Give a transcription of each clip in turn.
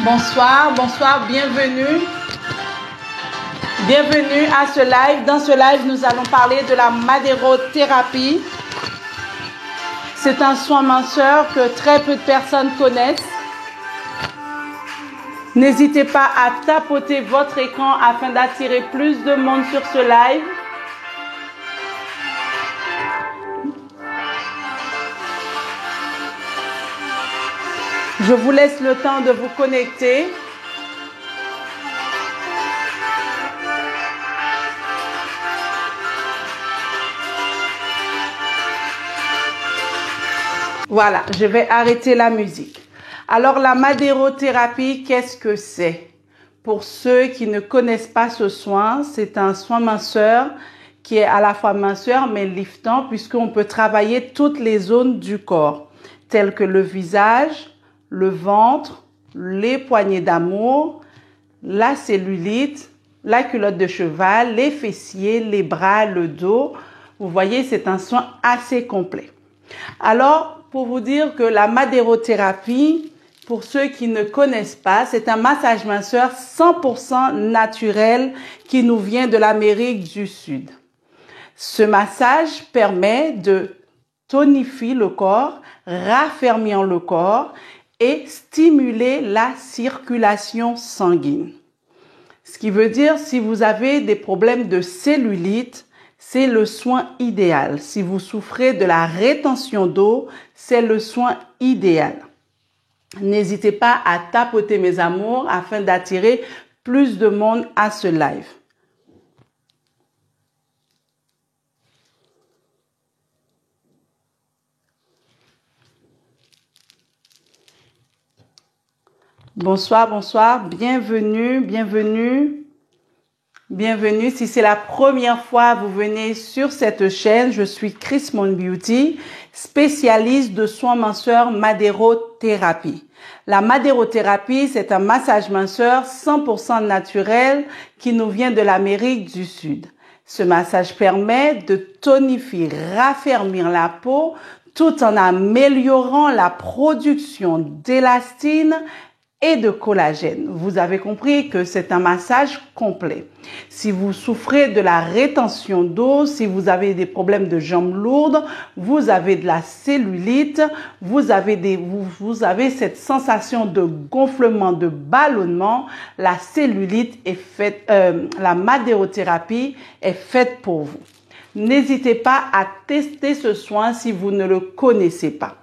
Bonsoir, bonsoir, bienvenue. Bienvenue à ce live. Dans ce live, nous allons parler de la madérothérapie. C'est un soin minceur que très peu de personnes connaissent. N'hésitez pas à tapoter votre écran afin d'attirer plus de monde sur ce live. Je vous laisse le temps de vous connecter. Voilà, je vais arrêter la musique. Alors, la madérothérapie, qu'est-ce que c'est? Pour ceux qui ne connaissent pas ce soin, c'est un soin minceur qui est à la fois minceur mais liftant puisqu'on peut travailler toutes les zones du corps, telles que le visage, le ventre, les poignées d'amour, la cellulite, la culotte de cheval, les fessiers, les bras, le dos. Vous voyez, c'est un soin assez complet. Alors, pour vous dire que la madérothérapie, pour ceux qui ne connaissent pas, c'est un massage minceur 100% naturel qui nous vient de l'Amérique du Sud. Ce massage permet de tonifier le corps, raffermir le corps et stimuler la circulation sanguine. Ce qui veut dire, si vous avez des problèmes de cellulite, c'est le soin idéal. Si vous souffrez de la rétention d'eau, c'est le soin idéal. N'hésitez pas à tapoter mes amours afin d'attirer plus de monde à ce live. Bonsoir, bonsoir, bienvenue, bienvenue, bienvenue. Si c'est la première fois que vous venez sur cette chaîne, je suis Chris Mon Beauty, spécialiste de soins minceurs madérothérapie. La madérothérapie, c'est un massage minceur 100% naturel qui nous vient de l'Amérique du Sud. Ce massage permet de tonifier, raffermir la peau tout en améliorant la production d'élastine et de collagène. Vous avez compris que c'est un massage complet. Si vous souffrez de la rétention d'eau, si vous avez des problèmes de jambes lourdes, vous avez de la cellulite, vous avez cette sensation de gonflement, de ballonnement, la cellulite est faite, la madérothérapie est faite pour vous. N'hésitez pas à tester ce soin si vous ne le connaissez pas.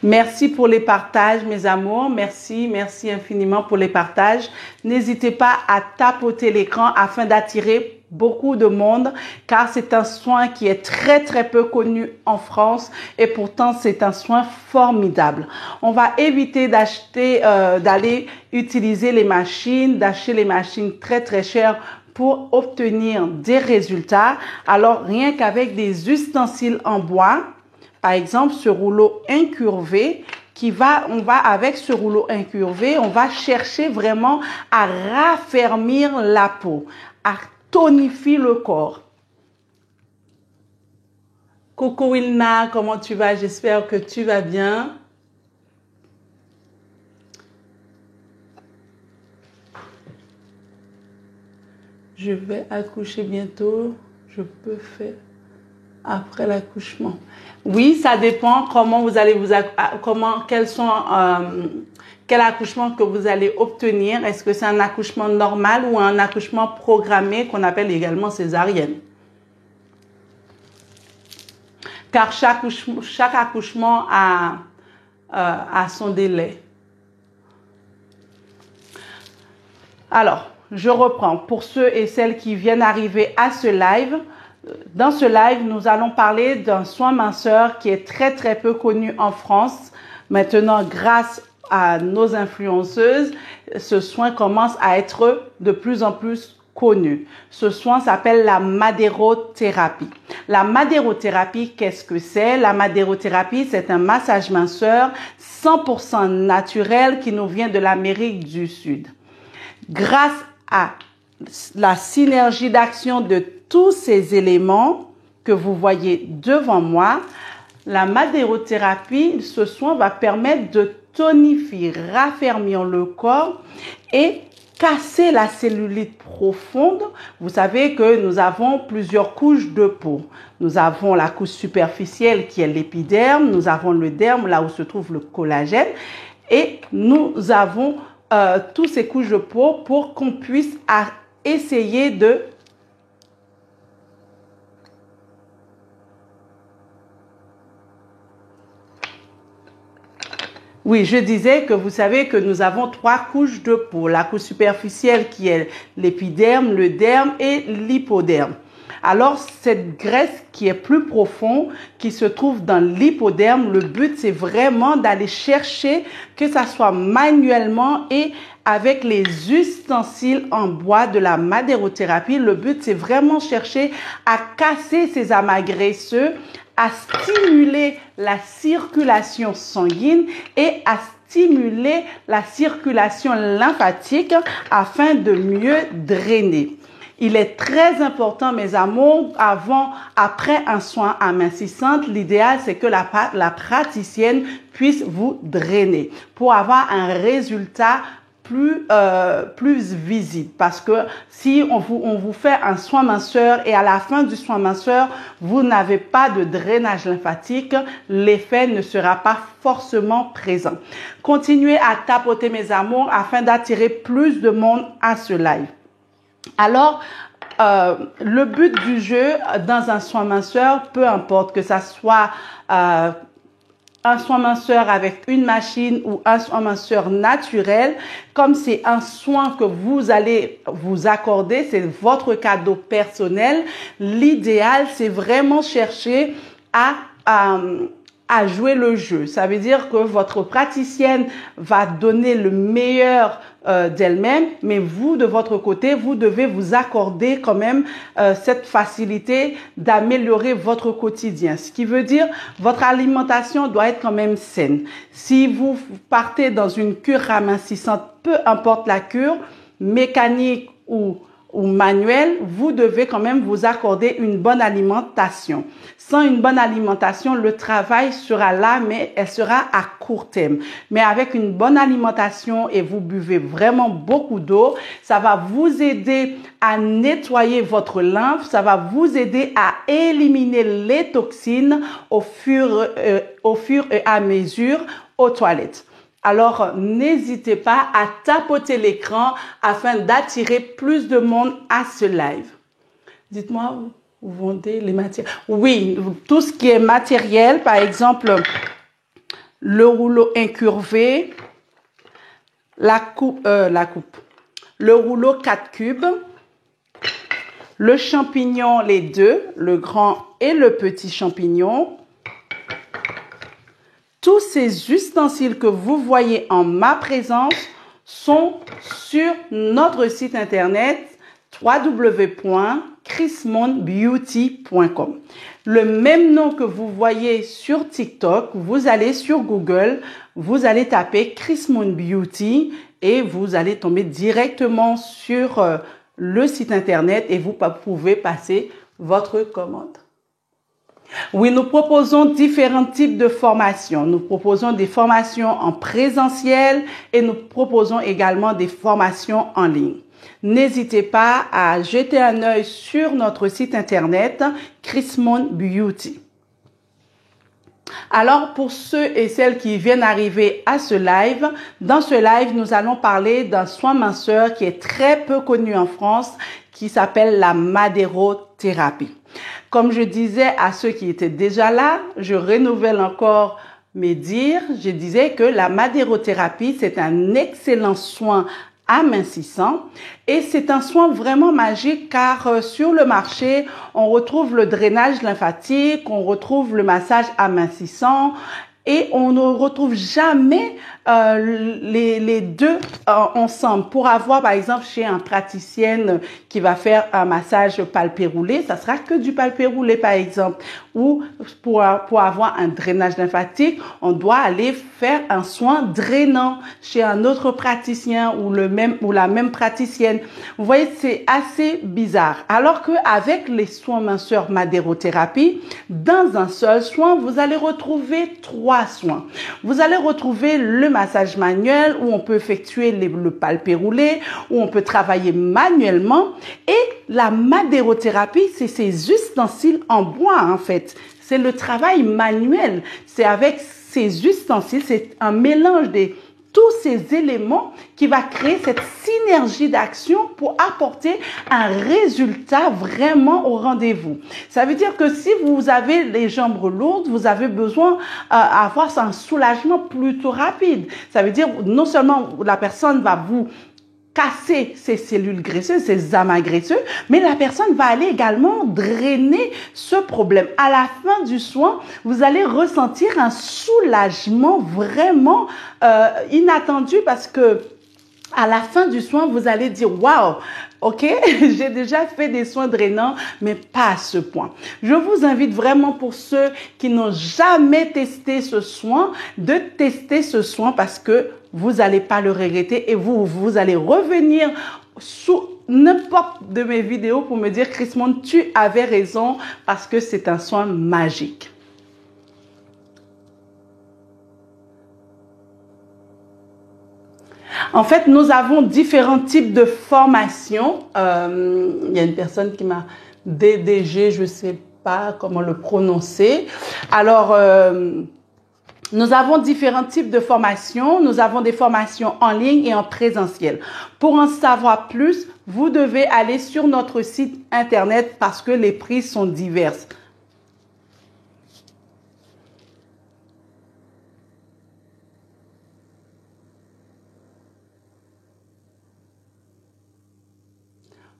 Merci pour les partages, mes amours. Merci, merci infiniment pour les partages. N'hésitez pas à tapoter l'écran afin d'attirer beaucoup de monde, car c'est un soin qui est très peu connu en France et pourtant c'est un soin formidable. On va éviter d'aller utiliser les machines, d'acheter les machines très chères pour obtenir des résultats. Alors rien qu'avec des ustensiles en bois, par exemple, ce rouleau incurvé, avec ce rouleau incurvé, on va chercher vraiment à raffermir la peau, à tonifier le corps. Coco Wilna, comment tu vas? J'espère que tu vas bien. Je vais accoucher bientôt. Je peux faire après l'accouchement. Oui, ça dépend comment vous allez quel accouchement que vous allez obtenir. Est-ce que c'est un accouchement normal ou un accouchement programmé qu'on appelle également césarienne? Car chaque accouchement a son délai. Alors, je reprends. Pour ceux et celles qui viennent arriver à ce live, dans ce live, nous allons parler d'un soin minceur qui est très peu connu en France. Maintenant, grâce à nos influenceuses, ce soin commence à être de plus en plus connu. Ce soin s'appelle la madérothérapie. La madérothérapie, qu'est-ce que c'est? La madérothérapie, c'est un massage minceur 100% naturel qui nous vient de l'Amérique du Sud. Grâce à la synergie d'action de tous ces éléments que vous voyez devant moi, la madérothérapie, ce soin va permettre de tonifier, raffermir le corps et casser la cellulite profonde. Vous savez que nous avons plusieurs couches de peau. Nous avons la couche superficielle qui est l'épiderme, nous avons le derme, là où se trouve le collagène, et nous avons toutes ces couches de peau pour qu'on puisse essayer de Oui, je disais que vous savez que nous avons 3 couches de peau. La couche superficielle qui est l'épiderme, le derme et l'hypoderme. Alors, cette graisse qui est plus profonde, qui se trouve dans l'hypoderme, le but, c'est vraiment d'aller chercher, que ça soit manuellement et avec les ustensiles en bois de la madérothérapie. Le but, c'est vraiment chercher à casser ces amas graisseux, à stimuler la circulation sanguine et à stimuler la circulation lymphatique afin de mieux drainer. Il est très important, mes amours, après un soin amincissant, l'idéal, c'est que la praticienne puisse vous drainer pour avoir un résultat plus visible, parce que si on vous fait un soin minceur et à la fin du soin minceur, vous n'avez pas de drainage lymphatique, l'effet ne sera pas forcément présent. Continuez à tapoter, mes amours, afin d'attirer plus de monde à ce live. Alors, le but du jeu dans un soin minceur, peu importe que ça soit un soin minceur avec une machine ou un soin minceur naturel, comme c'est un soin que vous allez vous accorder, c'est votre cadeau personnel, l'idéal, c'est vraiment chercher à jouer le jeu. Ça veut dire que votre praticienne va donner le meilleur d'elle-même, mais vous, de votre côté, vous devez vous accorder quand même cette facilité d'améliorer votre quotidien. Ce qui veut dire votre alimentation doit être quand même saine. Si vous partez dans une cure ramincissante, peu importe la cure, mécanique ou manuel, vous devez quand même vous accorder une bonne alimentation. Sans une bonne alimentation, le travail sera là, mais elle sera à court terme. Mais avec une bonne alimentation et vous buvez vraiment beaucoup d'eau, ça va vous aider à nettoyer votre lymphe, ça va vous aider à éliminer les toxines au fur et à mesure aux toilettes. Alors, n'hésitez pas à tapoter l'écran afin d'attirer plus de monde à ce live. Dites-moi, vous vendez les matières? Oui, tout ce qui est matériel, par exemple, le rouleau incurvé, le rouleau 4 cubes, le champignon, les deux, le grand et le petit champignon. Tous ces ustensiles que vous voyez en ma présence sont sur notre site internet www.chrismonbeauty.com. Le même nom que vous voyez sur TikTok, vous allez sur Google, vous allez taper Chris Mon Beauty et vous allez tomber directement sur le site internet et vous pouvez passer votre commande. Oui, nous proposons différents types de formations. Nous proposons des formations en présentiel et nous proposons également des formations en ligne. N'hésitez pas à jeter un œil sur notre site internet Chris Mon Beauty. Alors, pour ceux et celles qui viennent arriver à ce live, dans ce live, nous allons parler d'un soin minceur qui est très peu connu en France, qui s'appelle la madérothérapie. Comme je disais à ceux qui étaient déjà là, je renouvelle encore mes dires. Je disais que la madérothérapie, c'est un excellent soin amincissant et c'est un soin vraiment magique car sur le marché, on retrouve le drainage lymphatique, on retrouve le massage amincissant et on ne retrouve jamais les deux ensemble. Pour avoir, par exemple, chez un praticien qui va faire un massage palpé roulé, ça sera que du palpé roulé, par exemple. Ou pour avoir un drainage lymphatique, on doit aller faire un soin drainant chez un autre praticien ou la même praticienne. Vous voyez, c'est assez bizarre. Alors qu'avec les soins minceurs madérothérapie, dans un seul soin, vous allez retrouver 3 soins. Vous allez retrouver le massage manuel où on peut effectuer le palpé roulé, où on peut travailler manuellement. Et la madérothérapie, c'est ces ustensiles en bois, en fait. C'est le travail manuel. C'est avec ces ustensiles, c'est un mélange de tous ces éléments qui va créer cette synergie d'action pour apporter un résultat vraiment au rendez-vous. Ça veut dire que si vous avez les jambes lourdes, vous avez besoin d'avoir un soulagement plutôt rapide. Ça veut dire non seulement la personne va vous casser ces cellules graisseuses, ces amas graisseux, mais la personne va aller également drainer ce problème. À la fin du soin, vous allez ressentir un soulagement vraiment inattendu parce que à la fin du soin, vous allez dire « Waouh, ok, j'ai déjà fait des soins drainants, mais pas à ce point. » Je vous invite vraiment pour ceux qui n'ont jamais testé ce soin, de tester ce soin parce que vous n'allez pas le regretter et vous allez revenir sous n'importe de mes vidéos pour me dire « Chrismonde, tu avais raison parce que c'est un soin magique. » En fait, nous avons différents types de formations. Il y a une personne qui m'a DDG, je ne sais pas comment le prononcer. Alors, nous avons différents types de formations. Nous avons des formations en ligne et en présentiel. Pour en savoir plus, vous devez aller sur notre site internet parce que les prix sont divers.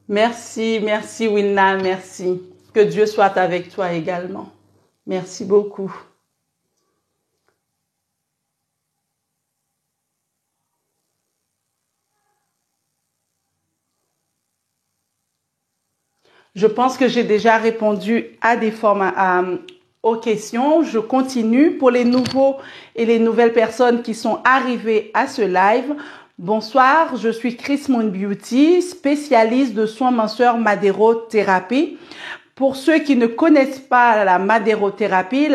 Merci, merci Wilna, merci. Que Dieu soit avec toi également. Merci beaucoup. Je pense que j'ai déjà répondu à aux questions. Je continue pour les nouveaux et les nouvelles personnes qui sont arrivées à ce live. Bonsoir, je suis Chrismonde Beauty, spécialiste de soins minceurs madérothérapie. Pour ceux qui ne connaissent pas la madérothérapie,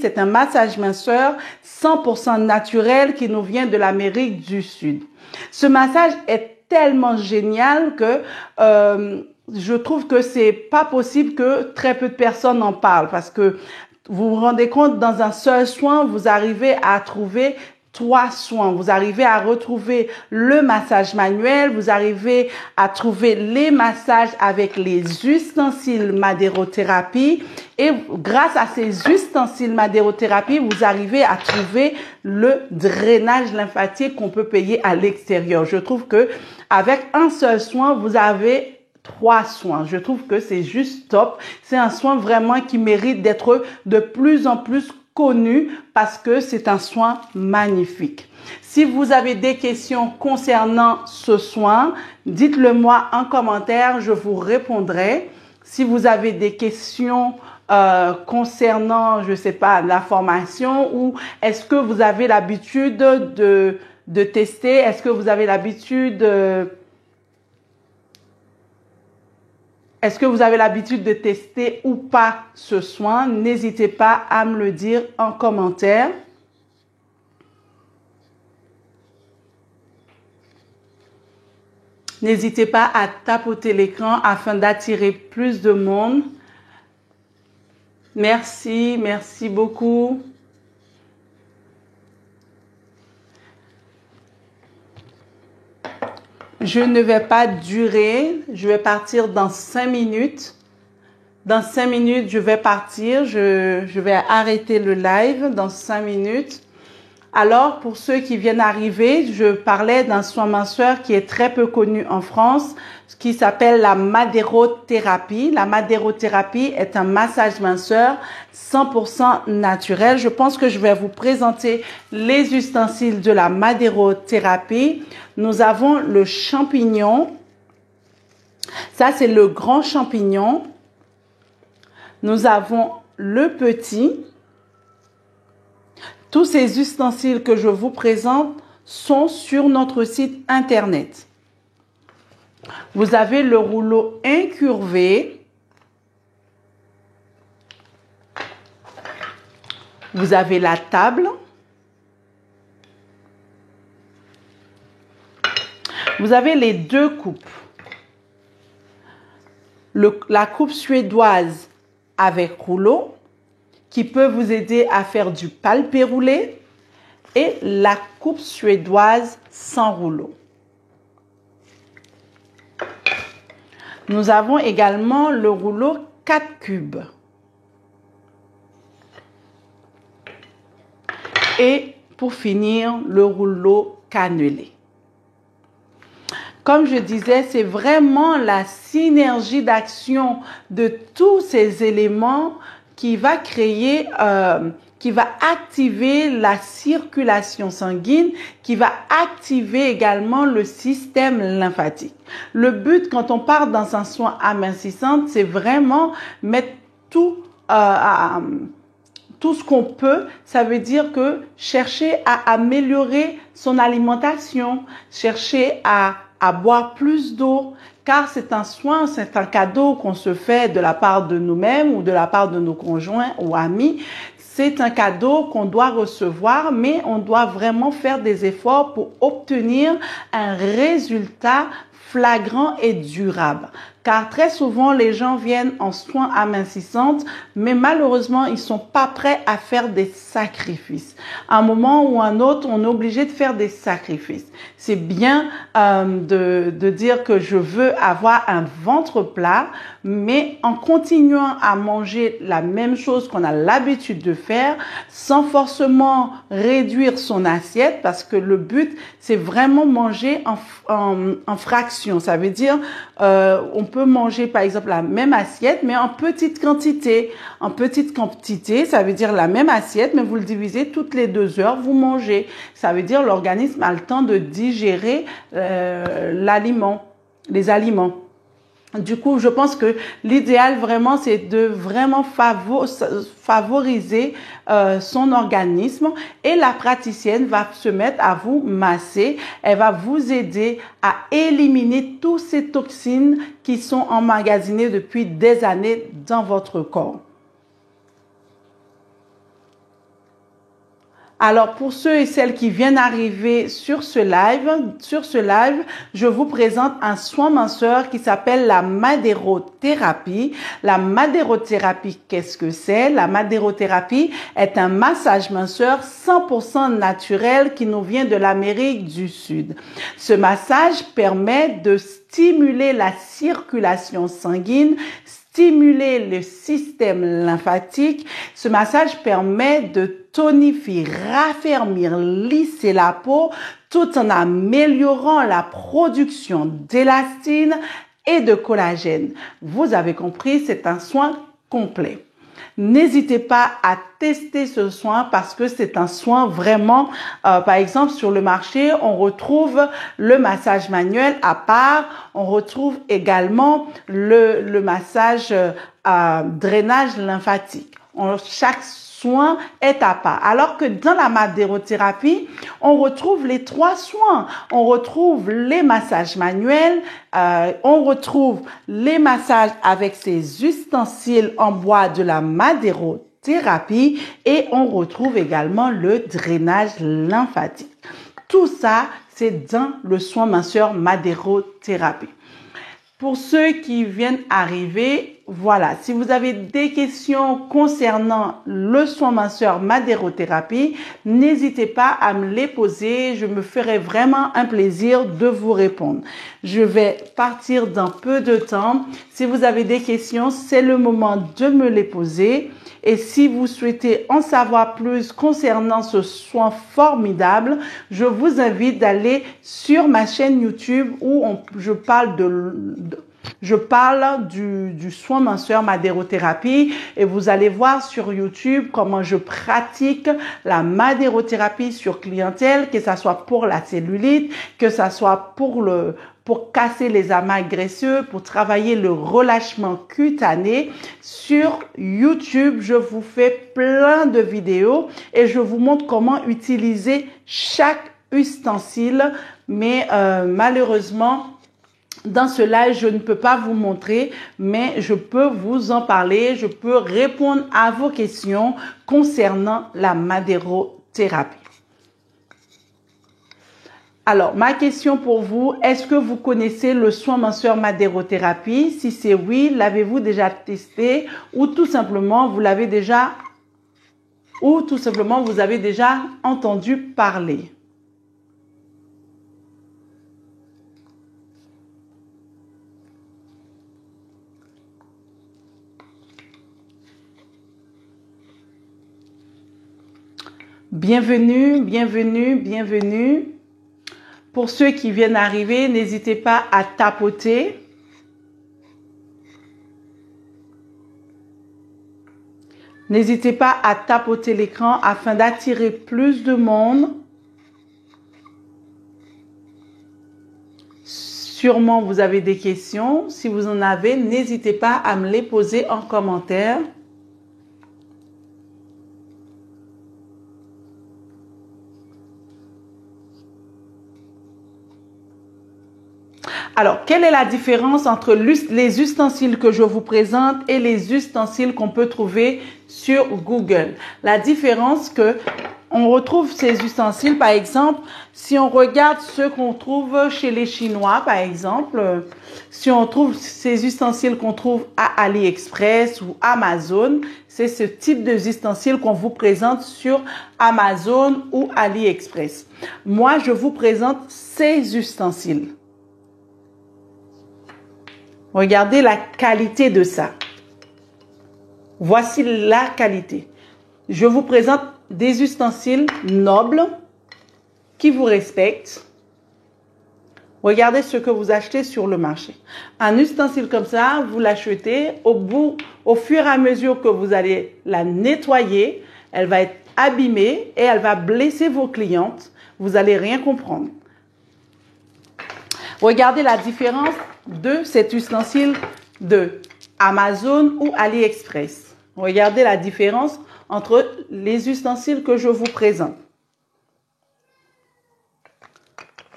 c'est un massage minceur 100% naturel qui nous vient de l'Amérique du Sud. Ce massage est tellement génial que je trouve que c'est pas possible que très peu de personnes en parlent parce que vous vous rendez compte, dans un seul soin, vous arrivez à trouver 3 soins. Vous arrivez à retrouver le massage manuel, vous arrivez à trouver les massages avec les ustensiles madérothérapie et grâce à ces ustensiles madérothérapie, vous arrivez à trouver le drainage lymphatique qu'on peut payer à l'extérieur. Je trouve que avec un seul soin, vous avez 3 soins. Je trouve que c'est juste top. C'est un soin vraiment qui mérite d'être de plus en plus connu parce que c'est un soin magnifique. Si vous avez des questions concernant ce soin, dites-le moi en commentaire, je vous répondrai. Si vous avez des questions concernant, je sais pas, la formation ou est-ce que vous avez l'habitude de tester, est-ce que vous avez l'habitude Est-ce que vous avez l'habitude de tester ou pas ce soin? N'hésitez pas à me le dire en commentaire. N'hésitez pas à tapoter l'écran afin d'attirer plus de monde. Merci, merci beaucoup. Je ne vais pas durer, je vais partir dans 5 minutes. Dans 5 minutes, je vais partir, je vais arrêter le live dans 5 minutes. Alors, pour ceux qui viennent d'arriver, je parlais d'un soin minceur qui est très peu connu en France, qui s'appelle la madérothérapie. La madérothérapie est un massage minceur 100% naturel. Je pense que je vais vous présenter les ustensiles de la madérothérapie. Nous avons le champignon. Ça, c'est le grand champignon. Nous avons le petit. Tous ces ustensiles que je vous présente sont sur notre site internet. Vous avez le rouleau incurvé. Vous avez la table. Vous avez les deux coupes. La coupe suédoise avec rouleau, qui peut vous aider à faire du palpé roulé, et la coupe suédoise sans rouleau. Nous avons également le rouleau 4 cubes. Et pour finir, le rouleau cannelé. Comme je disais, c'est vraiment la synergie d'action de tous ces éléments qui va créer, qui va activer la circulation sanguine, qui va activer également le système lymphatique. Le but, quand on part dans un soin amincissant, c'est vraiment mettre tout ce qu'on peut. Ça veut dire que chercher à améliorer son alimentation, chercher à boire plus d'eau, car c'est un soin, c'est un cadeau qu'on se fait de la part de nous-mêmes ou de la part de nos conjoints ou amis. C'est un cadeau qu'on doit recevoir, mais on doit vraiment faire des efforts pour obtenir un résultat flagrant et durable. Car très souvent, les gens viennent en soins amincissantes, mais malheureusement, ils sont pas prêts à faire des sacrifices. À un moment ou un autre, on est obligé de faire des sacrifices. C'est bien de dire que je veux avoir un ventre plat, mais en continuant à manger la même chose qu'on a l'habitude de faire, sans forcément réduire son assiette, parce que le but, c'est vraiment manger en fractions. Ça veut dire, on peut manger par exemple la même assiette, mais en petite quantité. En petite quantité, ça veut dire la même assiette, mais vous le divisez toutes les 2 heures, vous mangez. Ça veut dire l'organisme a le temps de digérer les aliments. Du coup, je pense que l'idéal vraiment, c'est de vraiment favoriser son organisme, et la praticienne va se mettre à vous masser. Elle va vous aider à éliminer toutes ces toxines qui sont emmagasinées depuis des années dans votre corps. Alors, pour ceux et celles qui viennent d'arriver sur ce live, je vous présente un soin minceur qui s'appelle la madérothérapie. La madérothérapie, qu'est-ce que c'est? La madérothérapie est un massage minceur 100% naturel qui nous vient de l'Amérique du Sud. Ce massage permet de stimuler la circulation sanguine, stimuler le système lymphatique. Ce massage permet de tonifier, raffermir, lisser la peau tout en améliorant la production d'élastine et de collagène. Vous avez compris, c'est un soin complet. N'hésitez pas à tester ce soin parce que c'est un soin vraiment, par exemple sur le marché, on retrouve le massage manuel à part, on retrouve également le massage drainage lymphatique. Chaque soin est à part. Alors que dans la madérothérapie, on retrouve les 3 soins. On retrouve les massages manuels, on retrouve les massages avec ces ustensiles en bois de la madérothérapie, et on retrouve également le drainage lymphatique. Tout ça, c'est dans le soin minceur madérothérapie. Pour ceux qui viennent arriver, voilà, si vous avez des questions concernant le soin minceur madérothérapie, n'hésitez pas à me les poser. Je me ferai vraiment un plaisir de vous répondre. Je vais partir dans peu de temps. Si vous avez des questions, c'est le moment de me les poser. Et si vous souhaitez en savoir plus concernant ce soin formidable, je vous invite d'aller sur ma chaîne YouTube où je parle du soin minceur madérothérapie et vous allez voir sur YouTube comment je pratique la madérothérapie sur clientèle, que ça soit pour la cellulite, que ça soit pour casser les amas graisseux, pour travailler le relâchement cutané. Sur YouTube, je vous fais plein de vidéos et je vous montre comment utiliser chaque ustensile, mais malheureusement, dans ce live, je ne peux pas vous montrer, mais je peux vous en parler. Je peux répondre à vos questions concernant la madérothérapie. Alors, ma question pour vous, est-ce que vous connaissez le soin minceur madérothérapie? Si c'est oui, l'avez-vous déjà testé ou tout simplement vous avez déjà entendu parler? Bienvenue, bienvenue, bienvenue. Pour ceux qui viennent d'arriver, n'hésitez pas à tapoter. N'hésitez pas à tapoter l'écran afin d'attirer plus de monde. Sûrement, vous avez des questions. Si vous en avez, n'hésitez pas à me les poser en commentaire. Alors, quelle est la différence entre les ustensiles que je vous présente et les ustensiles qu'on peut trouver sur Google? La différence que on retrouve ces ustensiles, par exemple, si on regarde ceux qu'on trouve chez les Chinois, par exemple, si on trouve ces ustensiles qu'on trouve à AliExpress ou Amazon, c'est ce type d'ustensiles qu'on vous présente sur Amazon ou AliExpress. Moi, je vous présente ces ustensiles. Regardez la qualité de ça. Voici la qualité. Je vous présente des ustensiles nobles qui vous respectent. Regardez ce que vous achetez sur le marché. Un ustensile comme ça, vous l'achetez. Au fur et à mesure que vous allez la nettoyer, elle va être abîmée et elle va blesser vos clientes. Vous n'allez rien comprendre. Regardez la différence de cet ustensile de Amazon ou AliExpress. Regardez la différence entre les ustensiles que je vous présente.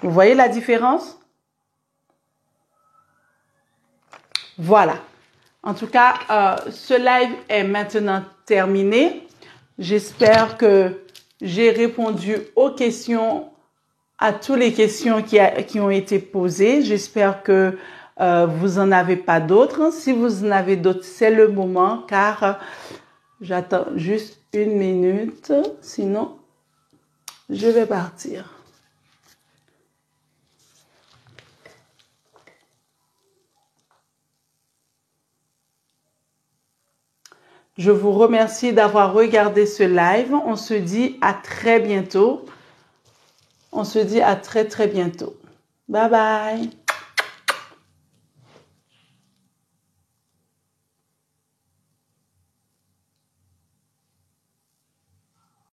Vous voyez la différence? Voilà. En tout cas, ce live est maintenant terminé. J'espère que j'ai répondu aux questions, à toutes les questions qui ont été posées. J'espère que vous en avez pas d'autres. Si vous en avez d'autres, c'est le moment car j'attends juste une minute. Sinon, je vais partir. Je vous remercie d'avoir regardé ce live. On se dit à très bientôt. On se dit à très bientôt. Bye bye.